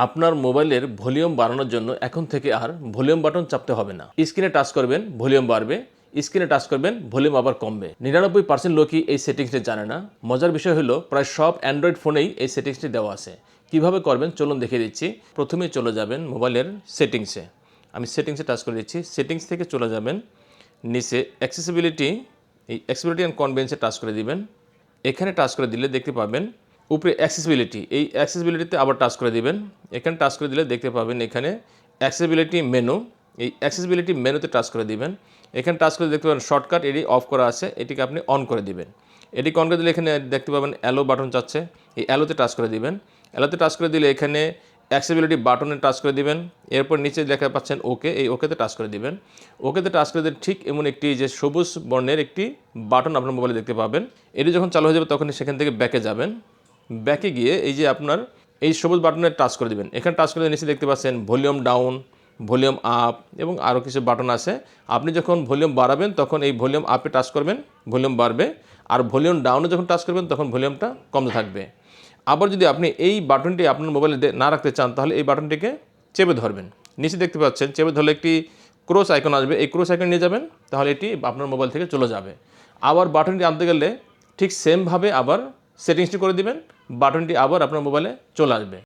আপনার মোবাইলের ভলিউম বাড়ানোর জন্য এখন থেকে আর ভলিউম বাটন চাপতে হবে না। স্ক্রিনে টাচ করবেন, ভলিউম বাড়বে। স্ক্রিনে টাচ করবেন, ভলিউম আবার কমবে। 99% লোকই এই সেটিংসটি জানে না। মজার বিষয় হলো প্রায় সব অ্যান্ড্রয়েড ফোনেই এই সেটিংসটি দেওয়া আছে। কিভাবে করবেন চলুন দেখিয়ে দিচ্ছি। প্রথমেই চলে যাবেন মোবাইলের সেটিংসে। আমি সেটিংসে টাচ করে দিচ্ছি। সেটিংস থেকে চলে যাবেন নিচে অ্যাক্সেসিবিলিটি, এই অ্যাক্সেসিবিলিটি অ্যান্ড কনভেনিয়েন্সে টাচ করে দিবেন। এখানে টাচ করে দিলে দেখতে পাবেন উপরে অ্যাক্সেসিবিলিটি, এই অ্যাক্সেসিবিলিটিতে আবার টাচ করে দিবেন। এখানে টাচ করে দিলে দেখতে পাবেন এখানে অ্যাক্সেসিবিলিটি মেনু, এই অ্যাক্সেসিবিলিটি মেনুতে টাচ করে দিবেন। এখানে টাচ করে দেখতে পাবেন শর্টকাট এটি অফ করা আছে, এটিকে আপনি অন করে দিবেন। এটিকে অন করে দিলে এখানে দেখতে পাবেন অ্যালো বাটন চাচ্ছে, এই অ্যালোতে টাচ করে দিবেন। অ্যালোতে টাচ করে দিলে এখানে অ্যাক্সেসিবিলিটি বাটনে টাচ করে দিবেন। এরপর নিচে দেখা পাচ্ছেন ওকে, এই ওকেতে টাচ করে দিবেন। ওকেতে টাচ করে দিলে ঠিক এমন একটি যে সবুজ বর্ণের একটি বাটন আপনার মোবাইলে দেখতে পাবেন। এটি যখন চালু হয়ে যাবে তখন সেখান থেকে ব্যাকে যাবেন। ব্যাকে গিয়ে এই যে আপনার এই সবুজ বাটনে টাচ করে দিবেন। এখানে টাচ করে নিচে দেখতে পাচ্ছেন ভলিউম ডাউন, ভলিউম আপ এবং আরও কিছু বাটন আছে। আপনি যখন ভলিউম বাড়াবেন তখন এই ভলিউম আপে টাচ করবেন, ভলিউম বাড়বে। আর ভলিউম ডাউনে যখন টাচ করবেন তখন ভলিউমটা কমতে থাকবে। আবার যদি আপনি এই বাটনটি আপনার মোবাইলে না রাখতে চান তাহলে এই বাটনটিকে চেপে ধরবেন। নিচে দেখতে পাচ্ছেন চেপে ধরলে একটি ক্রস আইকন আসবে, এই ক্রস আইকন নিয়ে যাবেন, তাহলে এটি আপনার মোবাইল থেকে চলে যাবে। আবার বাটনটি আনতে গেলে ঠিক সেমভাবে আবার সেটিংসটি করে দিবেন, বাটনটি আবার আপনার মোবাইলে চলে আসবে।